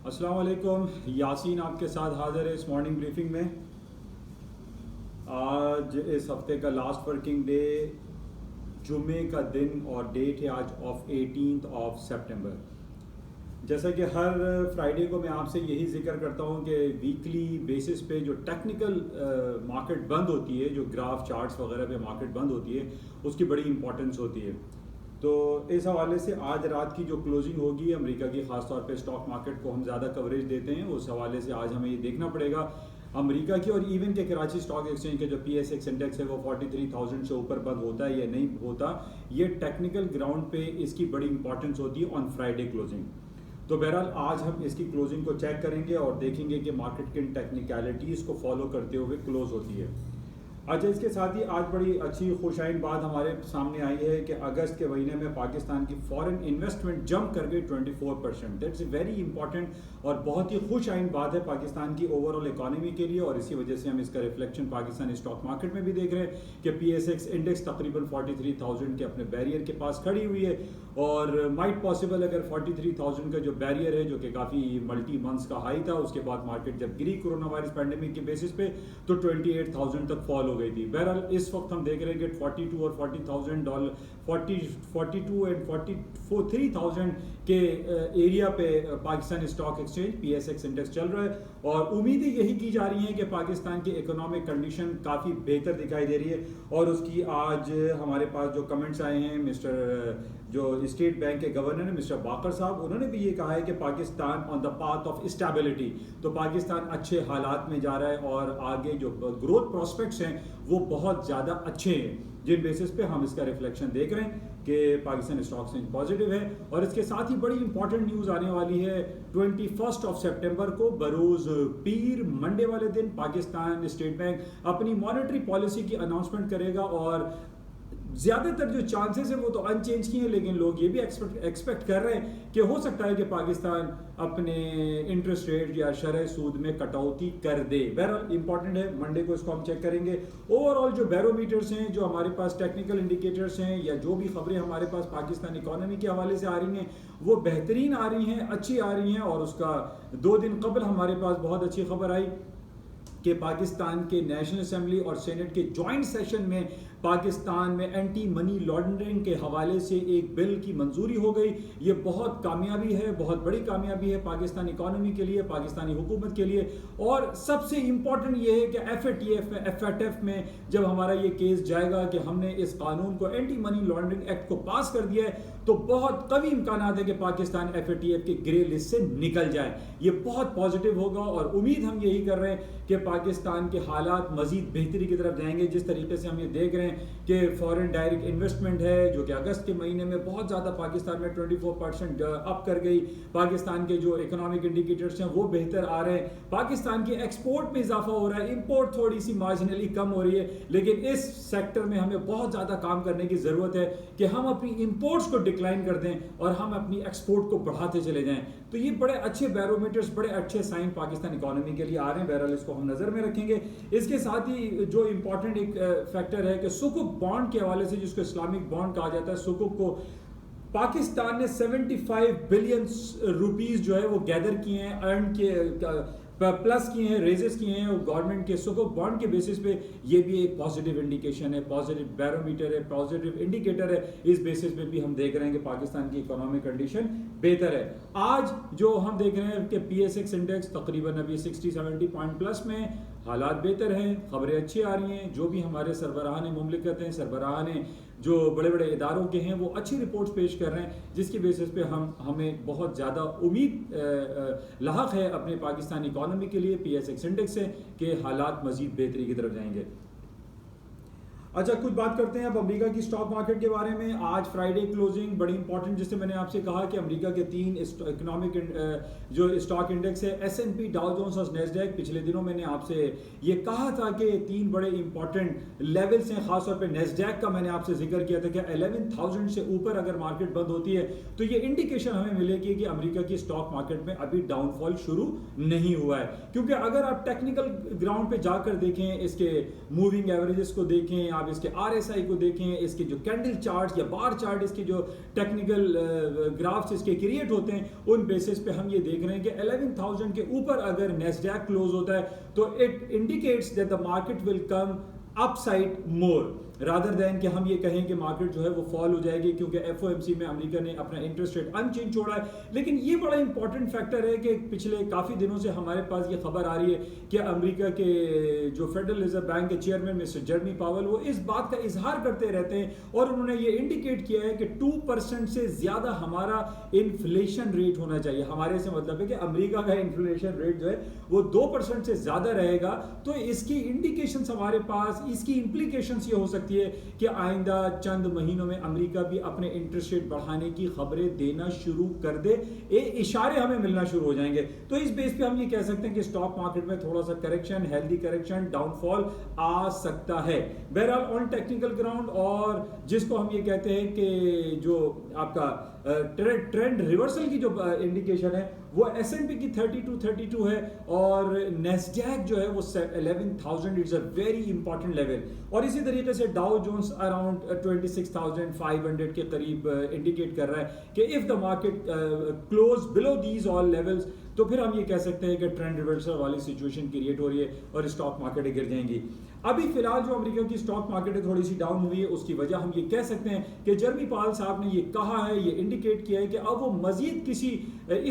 अस्सलाम वालेकुम, यासीन आपके साथ हाज़िर है इस मॉर्निंग ब्रीफिंग में। आज इस हफ्ते का लास्ट वर्किंग डे, जुमे का दिन और डेट है आज ऑफ 18 सितंबर। जैसा कि हर फ्राइडे को मैं आपसे यही जिक्र करता हूँ कि वीकली बेसिस पे जो टेक्निकल मार्केट बंद होती है, जो ग्राफ चार्ट्स वगैरह पे मार्केट बंद होती है, उसकी बड़ी इंपॉर्टेंस होती है। तो इस हवाले से आज रात की जो क्लोजिंग होगी अमेरिका की, ख़ास तौर पे स्टॉक मार्केट को हम ज़्यादा कवरेज देते हैं, उस हवाले से आज हमें ये देखना पड़ेगा अमेरिका की और इवन के कराची स्टॉक एक्सचेंज के जो PSX इंडेक्स है वो 43,000 से ऊपर बंद होता है या नहीं होता। ये टेक्निकल ग्राउंड पे इसकी बड़ी इंपॉर्टेंस होती है ऑन फ्राइडे क्लोजिंग। तो बहरहाल आज हम इसकी क्लोजिंग को चेक करेंगे और देखेंगे कि मार्केट किन टेक्निकलिटीज़ को फॉलो करते हुए क्लोज होती है। अच्छा, इसके साथ ही आज बड़ी अच्छी खुशाइन बात हमारे सामने आई है कि अगस्त के महीने में पाकिस्तान की फॉरेन इन्वेस्टमेंट जंप कर गई 24%। दैट्स वेरी इंपॉर्टेंट और बहुत ही खुशाइन बात है पाकिस्तान की ओवरऑल इकोनॉमी के लिए, और इसी वजह से हम इसका रिफ्लेक्शन पाकिस्तानी स्टॉक मार्केट में भी देख रहे हैं कि PSX इंडेक्स तकरीबन 43,000 के अपने बैरियर के पास खड़ी हुई है। और माइट पॉसिबल अगर 43,000 का जो बैरियर है, जो कि काफ़ी मल्टी मंथ्स का हाई था, उसके बाद मार्केट जब गिरी कोरोना वायरस पैंडेमिक के बेसिस पे तो 28,000 तक फॉल हो गई थी। बहरहाल इस वक्त हम देख रहे हैं कि 42 और $40,000 42 एंड 43,000 के एरिया पे Pakistani stock exchange PSX index चल रहा है, और उम्मीदें यही की जा रही हैं कि पाकिस्तान की इकोनॉमिक कंडीशन काफ़ी बेहतर दिखाई दे रही है। और उसकी आज हमारे पास जो कमेंट्स आए हैं, जो स्टेट बैंक के गवर्नर है मिस्टर बाकर साहब, उन्होंने भी ये कहा है कि Pakistan on the path of stability, तो पाकिस्तान अच्छे हालात में जा रहा है और आगे जो ग्रोथ प्रोस्पेक्ट्स हैं वो बहुत ज़्यादा अच्छे हैं, जिन बेसिस पे हम इसका रिफ्लेक्शन देख रहे हैं कि पाकिस्तान स्टॉक एक्सचेंज पॉजिटिव है। और इसके साथ ही बड़ी इंपॉर्टेंट न्यूज़ आने वाली है 21 सितंबर को, बरोज़ पीर मंडे वाले दिन पाकिस्तान स्टेट बैंक अपनी मॉनेटरी पॉलिसी की अनाउंसमेंट करेगा। और ज़्यादातर जो चांसेस है वो तो अनचेंज की हैं, लेकिन लोग ये भी एक्सपेक्ट कर रहे हैं कि हो सकता है कि पाकिस्तान अपने इंटरेस्ट रेट या शरह सूद में कटौती कर दे। बहरहाल इंपॉर्टेंट है, मंडे को इसको हम चेक करेंगे। ओवरऑल जो बैरोमीटर्स हैं, जो हमारे पास टेक्निकल इंडिकेटर्स हैं, या जो भी खबरें हमारे पास पाकिस्तान इकोनॉमी के हवाले से आ रही हैं, वो बेहतरीन आ रही हैं, अच्छी आ रही हैं। और उसका 2 दिन कबल हमारे पास बहुत अच्छी खबर आई कि पाकिस्तान के नेशनल असेंबली और सेनेट के जॉइंट सेशन में पाकिस्तान में एंटी मनी लॉन्ड्रिंग के हवाले से एक बिल की मंजूरी हो गई। ये बहुत कामयाबी है, बहुत बड़ी कामयाबी है पाकिस्तान इकोनॉमी के लिए, पाकिस्तानी हुकूमत के लिए। और सबसे इम्पॉर्टेंट ये है कि FATF में जब हमारा ये केस जाएगा कि हमने इस कानून को, एंटी मनी लॉन्ड्रिंग एक्ट को पास कर दिया है, तो बहुत कभी इम्कान है कि पाकिस्तान FATF के ग्रे लिस्ट से निकल जाए। ये बहुत पॉजिटिव होगा और उम्मीद हम यही कर रहे हैं कि पाकिस्तान के हालात मजीद बेहतरी की तरफ जाएंगे। जिस तरीके से हम ये देख रहे हैं कि फॉरेन डायरेक्ट इन्वेस्टमेंट है जो कि अगस्त के महीने में बहुत ज़्यादा पाकिस्तान में 24% अप कर गई। पाकिस्तान के जो इकोनॉमिक इंडिकेटर्स हैं वो बेहतर आ रहे हैं। पाकिस्तान के एक्सपोर्ट में इजाफा हो रहा है, इंपोर्ट थोड़ी सी मार्जिनली कम हो रही है, लेकिन इस सेक्टर में हमें बहुत ज़्यादा काम करने की ज़रूरत है कि हम अपनी इंपोर्ट्स को डिक्लाइन कर दें और हम अपनी एक्सपोर्ट को बढ़ाते चले जाएं। तो ये बड़े अच्छे बैरोमीटर्स, बड़े अच्छे साइन पाकिस्तान इकोनॉमी के लिए आ रहे हैं। बहरहाल इसको हम नज़र में रखेंगे। इसके साथ ही जो इंपॉर्टेंट एक फैक्टर है कि सुकुक बॉन्ड के हवाले से, जिसको इस्लामिक बॉन्ड कहा जाता है, सुकुक को पाकिस्तान ने 75 बिलियन रुपीस जो है वो गैदर किए हैं, अर्न किए, प्लस किए हैं, रेजेस किए हैं गवर्नमेंट के सुकुक बॉन्ड के बेसिस पे। ये भी एक पॉजिटिव इंडिकेशन है, पॉजिटिव बैरोमीटर है, पॉजिटिव इंडिकेटर है। इस बेसिस पे भी हम देख रहे हैं कि पाकिस्तान की इकोनॉमिक कंडीशन बेहतर है। आज जो हम देख रहे हैं कि PSX इंडेक्स तकरीबन अभी 60-70 पॉइंट प्लस में, हालात बेहतर हैं, खबरें अच्छी आ रही हैं। जो भी हमारे सरबराहान मुमलिकत हैं, सरबराहान जो बड़े बड़े इदारों के हैं, वो अच्छी रिपोर्ट्स पेश कर रहे हैं, जिसकी बेसिस पे हमें बहुत ज़्यादा उम्मीद लाहक है अपने पाकिस्तान इकोनॉमी के लिए PSX इंडेक्स से कि हालात मज़ीद बेहतरी की तरफ जाएंगे। अच्छा, कुछ बात करते हैं अब अमेरिका की स्टॉक मार्केट के बारे में। आज फ्राइडे क्लोजिंग बड़ी इंपॉर्टेंट, जिससे मैंने आपसे कहा कि अमेरिका के 3 इकोनॉमिक जो स्टॉक इंडेक्स है, S&P, डाउ जोन्स और नैस्डैक। पिछले दिनों मैंने आपसे ये कहा था कि 3 बड़े इंपॉर्टेंट लेवल्स हैं। खासतौर पे नैस्डैक का मैंने आपसे जिक्र किया था कि 11,000 से ऊपर अगर मार्केट बंद होती है तो ये इंडिकेशन हमें मिलेगी कि अमेरिका की स्टॉक मार्केट में अभी डाउनफॉल शुरू नहीं हुआ है। क्योंकि अगर आप टेक्निकल ग्राउंड पे जाकर देखें, इसके मूविंग एवरेजेस को देखें, आप इसके RSI को देखें, इसके जो कैंडल चार्ट या बार चार्ट, इसके जो टेक्निकल ग्राफ्स इसके क्रिएट होते हैं, उन बेसिस पे हम ये देख रहे हैं कि 11,000 के ऊपर अगर नेस्डैक क्लोज होता है तो it indicates that the market will come upside more rather than कि हम ये कहें कि मार्केट जो है वो फॉल हो जाएगी, क्योंकि FOMC में अमेरिका ने अपना इंटरेस्ट रेट अनचेंज छोड़ा है। लेकिन ये बड़ा इंपॉर्टेंट फैक्टर है कि पिछले काफ़ी दिनों से हमारे पास ये खबर आ रही है कि अमेरिका के जो फेडरल रिजर्व बैंक के चेयरमैन मिस्टर जेरेमी पावेल वो इस बात का इजहार करते रहते हैं और उन्होंने ये इंडिकेट किया है कि 2% से ज़्यादा हमारा इन्फ्लेशन रेट होना चाहिए। हमारे से मतलब है कि अमेरिका का इन्फ्लेशन रेट जो है वो 2% से ज़्यादा रहेगा। तो इसकी इंडिकेशंस हमारे पास, इसकी इंप्लीकेशंस ये हो सकती है कि आइंदा चंद महीनों में अमेरिका भी अपने इंटरेस्ट रेट बढ़ाने की खबरें देना शुरू कर दे, ये इशारे हमें मिलना शुरू हो जाएंगे। तो इस बेस पे हम ये कह सकते हैं कि स्टॉक मार्केट में थोड़ा सा करेक्शन, हेल्दी करेक्शन, डाउनफॉल आ सकता है। बहरहाल ऑन टेक्निकल ग्राउंड, और जिसको हम ये कहते हैं कि जो आपका ट्रेंड रिवर्सल की जो इंडिकेशन है वो S&P की 32 है और नेस्डैक जो है वो 11,000, it's a very important level. और इसी तरीके से डाउ जोन्स अराउंड 26,500 के करीब इंडिकेट कर रहा है कि if the market close below these all levels तो फिर हम ये कह सकते हैं कि ट्रेंड रिवर्सल वाली सिचुएशन क्रिएट हो रही है और स्टॉक मार्केट गिर जाएंगी। अभी फिलहाल जो अमेरिका की स्टॉक मार्केट थोड़ी सी डाउन हुई है, उसकी वजह हम ये कह सकते हैं कि जेरेमी पावेल साहब ने ये कहा है, ये इंडिकेट किया है कि अब वो मजीद किसी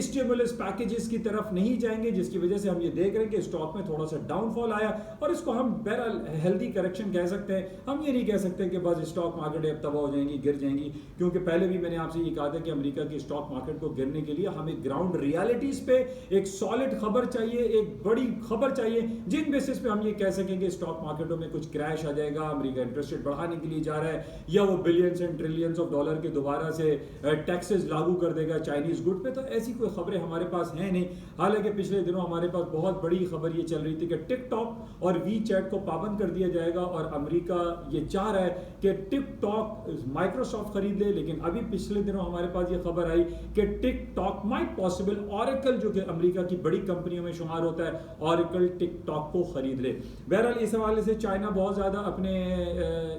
स्टिमुलस पैकेजेस की तरफ नहीं जाएंगे, जिसकी वजह से हम ये देख रहे हैं कि स्टॉक में थोड़ा सा डाउनफॉल आया और इसको हम बहरहाल हेल्दी करेक्शन कह सकते हैं। हम ये नहीं कह सकते कि बस स्टॉक मार्केट अब तबाह हो जाएंगी, गिर जाएंगी, क्योंकि पहले भी मैंने आपसे ये कहा था कि अमेरिका की स्टॉक मार्केट को गिरने के लिए हमें ग्राउंड रियलिटीज पे एक सॉलिड खबर चाहिए, एक बड़ी खबर चाहिए, जिन बेसिस पे हम ये कह सकेंगे स्टॉक मार्केटों में कुछ क्रैश आ जाएगा, अमेरिका इंटरेस्ट रेट बढ़ाने के लिए जा रहा है, या वो billions and trillions of dollar के दोबारा से टैक्सेस लागू कर देगा चाइनीज गुड पे। तो ऐसी कोई खबरें हमारे पास है नहीं। हालांकि पिछले दिनों हमारे पास बहुत बड़ी खबर ये चल रही थी कि टिकटॉक और वीचैट को पाबंद कर दिया जाएगा और अमेरिका ये चाह रहा है कि टिकटॉक माइक्रोसॉफ्ट खरीद ले। लेकिन अभी पिछले दिनों हमारे पास ये खबर आई कि टिकटॉक माइट पॉसिबल ऑरेकल, जो कि अमेरिका की बड़ी कंपनियों में शुमार होता है, ऑरेकल टिकटॉक को खरीद ले। बहरहाल इस हवाले से चाइना बहुत ज्यादा अपने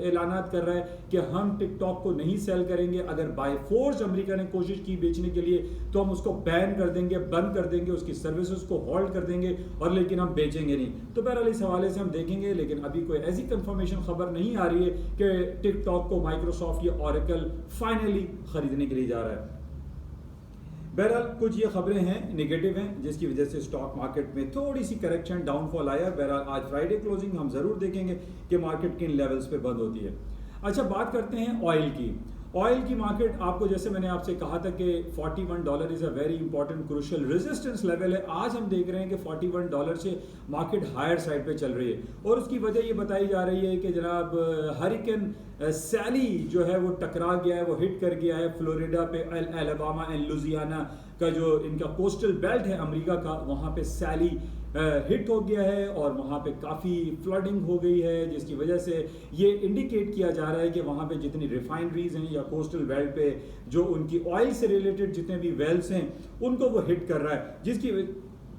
ऐलानात कर रहा है कि हम टिकटॉक को नहीं सेल करेंगे, अगर बाय फोर्स अमेरिका ने कोशिश की बेचने के लिए तो हम उसको बैन कर देंगे, बंद कर देंगे, उसकी सर्विसेज को होल्ड कर देंगे, और लेकिन हम बेचेंगे नहीं। तो बहरहाल इस हवाले से हम देखेंगे, लेकिन अभी कोई ऐसी कंफर्मेशन खबर नहीं आ रही है कि टिकटॉक को माइक्रोसॉफ्ट या ऑरेकल फाइनली खरीदने के लिए जा रहा है। बहरहाल कुछ ये खबरें हैं नेगेटिव हैं, जिसकी वजह से स्टॉक मार्केट में थोड़ी सी करेक्शन, डाउनफॉल आया। बहरहाल आज फ्राइडे क्लोजिंग हम जरूर देखेंगे कि मार्केट किन लेवल्स पे बंद होती है। अच्छा, बात करते हैं ऑयल की। ऑयल की मार्केट, आपको जैसे मैंने आपसे कहा था कि $41 is a very important crucial resistance level है। आज हम देख रहे हैं कि $41 से मार्केट हायर साइड पे चल रही है, और उसकी वजह ये बताई जा रही है कि जनाब हरिकेन सैली जो है वो टकरा गया है, वो हिट कर गया है फ्लोरिडा पे, अलाबामा एंड लुजियाना का जो इनका कोस्टल बेल्ट है अमेरिका का, वहाँ पे सैली हिट हो गया है और वहाँ पे काफ़ी फ्लडिंग हो गई है, जिसकी वजह से ये इंडिकेट किया जा रहा है कि वहाँ पे जितनी रिफाइनरीज हैं या कोस्टल बेल्ट पे जो उनकी ऑयल से रिलेटेड जितने भी वेल्स हैं उनको वो हिट कर रहा है, जिसकी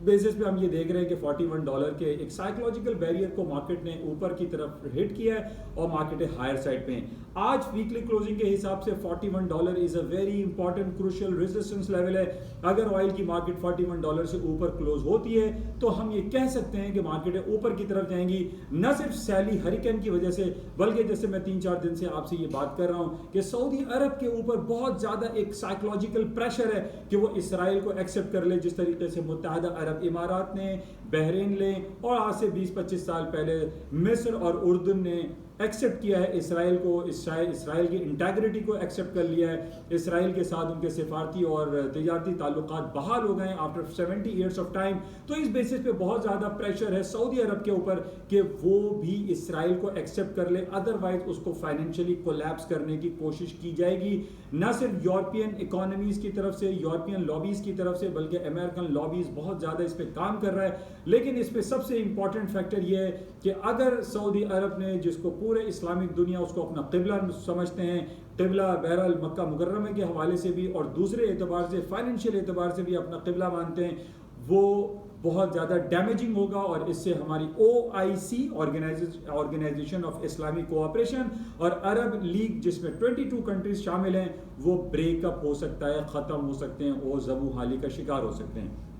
बेसिस पे हम ये देख रहे हैं कि $41 के एक साइकोलॉजिकल बैरियर को मार्केट ने ऊपर की तरफ हिट किया है और मार्केट हायर साइड पे हैं। आज वीकली क्लोजिंग के हिसाब से $41 is a very important crucial resistance level है। अगर ऑयल की मार्केट $41 से ऊपर क्लोज होती है तो हम ये कह सकते हैं कि मार्केट ऊपर की तरफ जाएंगी, न सिर्फ सैली हरिकेन की वजह से, बल्कि जैसे मैं 3-4 दिन से आपसे ये बात कर रहा हूँ कि सऊदी अरब के ऊपर बहुत ज्यादा एक साइकोलॉजिकल प्रेशर है कि वो इसराइल को एक्सेप्ट कर ले, जिस तरीके से मुत्तहदा अरब इमारात ने, बहरीन ने, और आज से 20-25 साल पहले मिस्र और उर्दन ने एक्सेप्ट किया है इसराइल को, इसराइल की इंटेग्रिटी को एक्सेप्ट कर लिया है। इसराइल के साथ उनके सिफारती और तिजारती ताल्लुकात बहाल हो गए आफ्टर 70 ईयर्स ऑफ टाइम। तो इस बेसिस पे बहुत ज़्यादा प्रेशर है सऊदी अरब के ऊपर कि वो भी इसराइल को एक्सेप्ट कर ले, अदरवाइज उसको फाइनेंशियली कोलैप्स करने की कोशिश की जाएगी, न सिर्फ यूरोपियन इकोनॉमीज की तरफ से, यूरोपियन लॉबीज की तरफ से, बल्कि अमेरिकन लॉबीज बहुत ज़्यादा इस पर काम कर रहा है। लेकिन इस पर सबसे इंपॉर्टेंट फैक्टर यह है कि अगर सऊदी अरब ने, जिसको पूरे इस्लामिक दुनिया उसको अपना क़िबला समझते हैं, क़िबला बहरहाल मक्का मुकर्रमा के हवाले से भी और दूसरे एतबार से, फाइनेंशियल एतबार से भी अपना क़िबला मानते हैं, वो बहुत ज़्यादा डैमेजिंग होगा और इससे हमारी OIC organization of Islamic cooperation और अरब लीग जिसमें 22 कंट्रीज शामिल हैं वो ब्रेकअप हो सकता है, ख़त्म हो सकते हैं और ज़बू हाली का शिकार हो सकते हैं।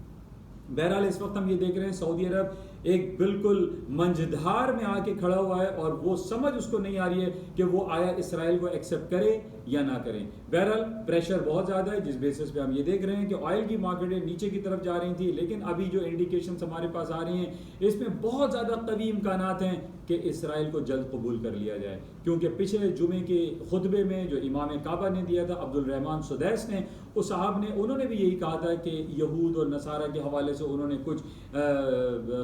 बहरहाल इस वक्त हम ये देख रहे हैं सऊदी अरब एक बिल्कुल मंझधार में आके खड़ा हुआ है और वो समझ उसको नहीं आ रही है कि वो आया इसराइल को एक्सेप्ट करे या ना करें। बहरहाल प्रेशर बहुत ज़्यादा है जिस बेसिस पे हम ये देख रहे हैं कि ऑयल की मार्केटें नीचे की तरफ जा रही थी, लेकिन अभी जो इंडिकेशंस हमारे पास आ रही हैं इसमें बहुत ज़्यादा कवी इम्कानात हैं कि इसराइल को जल्द कबूल कर लिया जाए, क्योंकि पिछले जुमे के खुतबे में जो इमाम काबा ने दिया था अब्दुल रहमान सुदैस ने, उस साहब ने उन्होंने भी यही कहा था कि यहूद और नसारा के हवाले से उन्होंने कुछ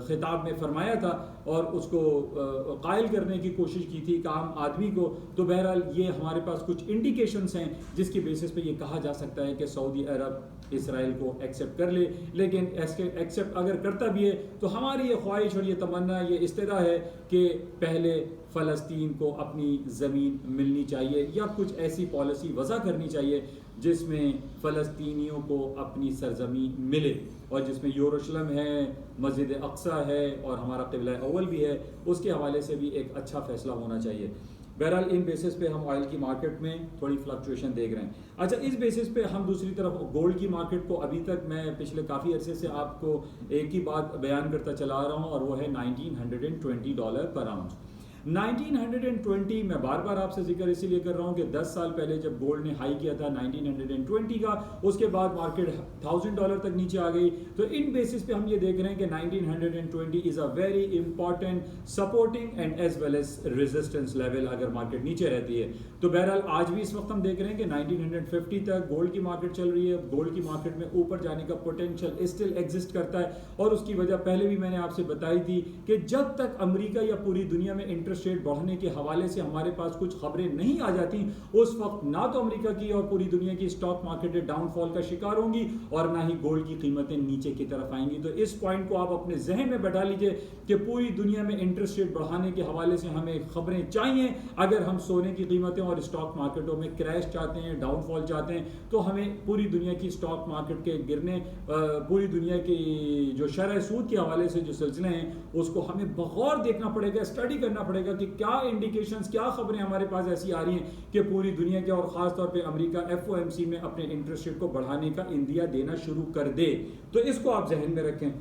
खिताब में फरमाया था और उसको कायल करने की कोशिश की थी एक आम आदमी को। तो बहरहाल ये हमारे पास कुछ इंडिकेशंस हैं जिसकी बेसिस पे ये कहा जा सकता है कि सऊदी अरब इसराइल को एक्सेप्ट कर ले, लेकिन एक्सेप्ट अगर करता भी है तो हमारी ये ख्वाहिश और ये तमन्ना ये इस्तेदा है कि पहले फ़लस्तीन को अपनी ज़मीन मिलनी चाहिए या कुछ ऐसी पॉलिसी वज़ा करनी चाहिए जिसमें फ़लस्तीनियों को अपनी सरज़मीन मिले और जिसमें यरूशलेम है, मस्जिद अक्सा है और हमारा क़िबला अव्वल भी है, उसके हवाले से भी एक अच्छा फ़ैसला होना चाहिए। बहरहाल इन बेसिस पे हम ऑयल की मार्केट में थोड़ी फ्लक्चुएशन देख रहे हैं। अच्छा, इस बेसिस पे हम दूसरी तरफ गोल्ड की मार्केट को अभी तक मैं पिछले काफ़ी अरसे से आपको एक ही बात बयान करता चला आ रहा हूँ और वो है $1920 पर आउंस। 1920 मैं बार बार आपसे जिक्र इसीलिए कर रहा हूँ कि 10 साल पहले जब गोल्ड ने हाई किया था 1920 का, उसके बाद मार्केट $1000 तक नीचे आ गई। तो इन बेसिस पे हम ये देख रहे हैं कि 1920 is a very important supporting and as well as resistance level अगर मार्केट नीचे रहती है। तो बहरहाल आज भी इस वक्त हम देख रहे हैं कि 1950 तक गोल्ड की मार्केट चल रही है। गोल्ड की मार्केट में ऊपर जाने का पोटेंशियल स्टिल एग्जिस्ट करता है और उसकी वजह पहले भी मैंने आपसे बताई थी कि जब तक अमेरिका या पूरी दुनिया में इंटरेस्ट रेट बढ़ने के हवाले से हमारे पास कुछ खबरें नहीं आ जाती, उस वक्त ना तो अमेरिका की और पूरी दुनिया की स्टॉक मार्केटें डाउनफॉल का शिकार होंगी और ना ही गोल्ड की कीमतें नीचे की तरफ आएंगी। तो इस पॉइंट को आप अपने जहन में बैठा लीजिए कि पूरी दुनिया में इंटरेस्ट रेट बढ़ाने के हवाले से हमें खबरें चाहिए। अगर हम सोने की कीमतें और स्टॉक मार्केटों में क्रैश चाहते हैं, डाउनफॉल चाहते हैं, तो हमें पूरी दुनिया की स्टॉक मार्केट के गिरने, पूरी दुनिया की जो शरह सूद के हवाले से जो सिलसिले हैं उसको हमें बगौर देखना पड़ेगा, स्टडी करना पड़ेगा कि क्या इंडिकेशंस, क्या खबरें हमारे पास ऐसी आ रही हैं कि पूरी दुनिया के और खास तौर पे अमेरिका FOMC में अपने इंटरेस्ट रेट को बढ़ाने का इंदिया देना शुरू कर दे। तो इसको आप जहन में रखें।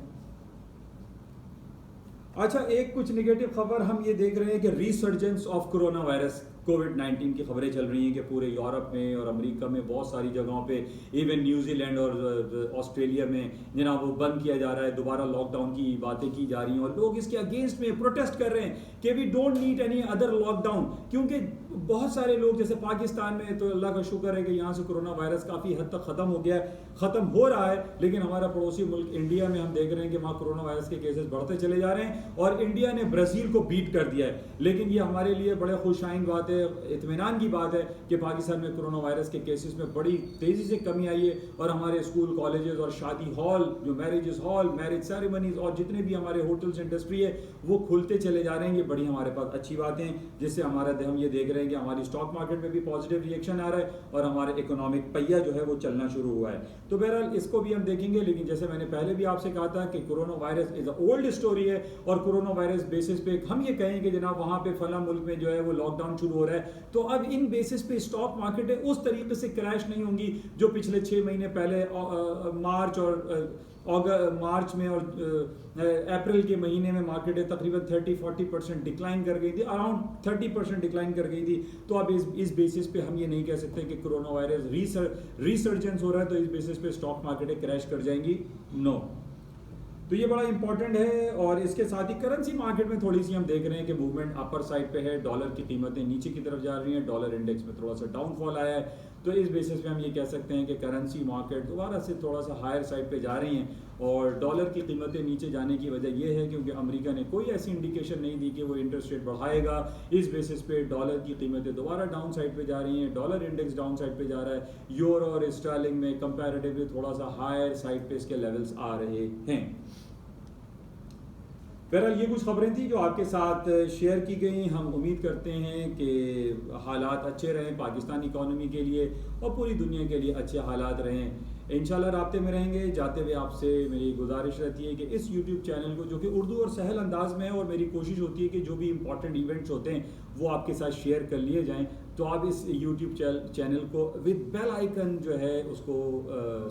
अच्छा, एक कुछ नेगेटिव खबर हम ये देख रहे हैं कि रिसर्जेंस ऑफ कोरोना वायरस कोविड-19 की खबरें चल रही हैं कि पूरे यूरोप में और अमेरिका में बहुत सारी जगहों पे, इवन न्यूजीलैंड और ऑस्ट्रेलिया में जनाब वो बंद किया जा रहा है, दोबारा लॉकडाउन की बातें की जा रही हैं और लोग इसके अगेंस्ट में प्रोटेस्ट कर रहे हैं कि we don't need any other lockdown. क्योंकि बहुत सारे लोग जैसे पाकिस्तान में तो अल्लाह का शुक्र है कि यहाँ से कोरोना वायरस काफ़ी हद तक ख़त्म हो गया है, ख़त्म हो रहा है, लेकिन हमारा पड़ोसी मुल्क इंडिया में हम देख रहे हैं कि वहाँ कोरोना वायरस के केसेस बढ़ते चले जा रहे हैं और इंडिया ने ब्राज़ील को बीट कर दिया है। लेकिन ये हमारे लिए बड़े खुशाइन बात है, इत्मीनान की बात है कि पाकिस्तान में कोरोना वायरस के केसेस में बड़ी तेज़ी से कमी आई है और हमारे स्कूल, कॉलेजेस और शादी हॉल, जो मैरिजेस हॉल, मैरिज सेरेमनीज और जितने भी हमारे होटल्स इंडस्ट्री है वो खुलते चले जा रहे हैं। ये बड़ी हमारे पास अच्छी बातें हैं जिससे हमारा हम ये देख रहे हैं कि हमारी स्टॉक मार्केट में भी पॉजिटिव रिएक्शन आ रहा है और हमारे इकोनॉमिक पहिया जो है वो चलना शुरू हुआ है। तो बहरहाल इसको भी हम देखेंगे, लेकिन जैसे मैंने पहले भी आपसे कहा था कि corona virus is a old story है और कोरोना वायरस बेसिस पे हम ये कहें कि जनाब वहाँ पे फला मुल्क में जो है वो लॉकडाउन शुरू हो रहा है, तो अब इन बेसिस पे स्टॉक मार्केट है उस तरीके से क्रैश नहीं होंगी जो पिछले 6 महीने पहले मार्च में और अप्रैल के महीने में मार्केटें तकरीबन 30-40% डिक्लाइन कर गई थी, अराउंड 30% डिक्लाइन कर गई थी। तो अब इस बेसिस पे हम ये नहीं कह सकते कि कोरोना वायरस रिसर्जेंस हो रहा है तो इस बेसिस पे स्टॉक मार्केटें क्रैश कर जाएंगी, नो। तो ये बड़ा इंपॉर्टेंट है और इसके साथ ही करेंसी मार्केट में थोड़ी सी हम देख रहे हैं कि मूवमेंट अपर साइड पे है, डॉलर की कीमतें नीचे की तरफ जा रही हैं, डॉलर इंडेक्स में थोड़ा सा डाउनफॉल आया है। तो इस बेसिस पे हम ये कह सकते हैं कि करेंसी मार्केट दोबारा से थोड़ा सा हायर साइड पे जा रही हैं और डॉलर की कीमतें नीचे जाने की वजह यह है क्योंकि अमेरिका ने कोई ऐसी इंडिकेशन नहीं दी कि वो इंटरेस्ट रेट बढ़ाएगा। इस बेसिस पे डॉलर की कीमतें दोबारा डाउन साइड पे जा रही हैं, डॉलर इंडेक्स डाउन साइड पे जा रहा है, यूरो और स्टर्लिंग में कंपैरेटिवली थोड़ा सा हायर साइड पे इसके लेवल्स आ रहे हैं। बहरहाल ये कुछ खबरें थी जो आपके साथ शेयर की गई। हम उम्मीद करते हैं कि हालात अच्छे रहें पाकिस्तानी इकॉनमी के लिए और पूरी दुनिया के लिए अच्छे हालात रहें। इंशाल्लाह राब्ते में रहेंगे। जाते हुए आपसे मेरी गुजारिश रहती है कि इस यूट्यूब चैनल को, जो कि उर्दू और सहल अंदाज में है, और मेरी कोशिश होती है कि जो भी इंपॉर्टेंट इवेंट्स होते हैं वो आपके साथ शेयर कर लिए जाएं, तो आप इस यूट्यूब चैनल को विद बेल आइकन जो है उसको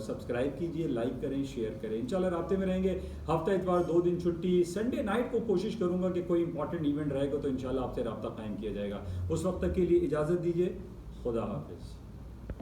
सब्सक्राइब कीजिए, लाइक करें, शेयर करें। इंशाल्लाह राब्ते में रहेंगे। हफ्ता इतवार 2 दिन छुट्टी, संडे नाइट को कोशिश करूंगा कि कोई इंपॉर्टेंट इवेंट रहेगा तो इंशाल्लाह आपसे रब्ता कायम किया जाएगा। उस वक्त तक के लिए इजाज़त दीजिए। खुदा हाफिज़।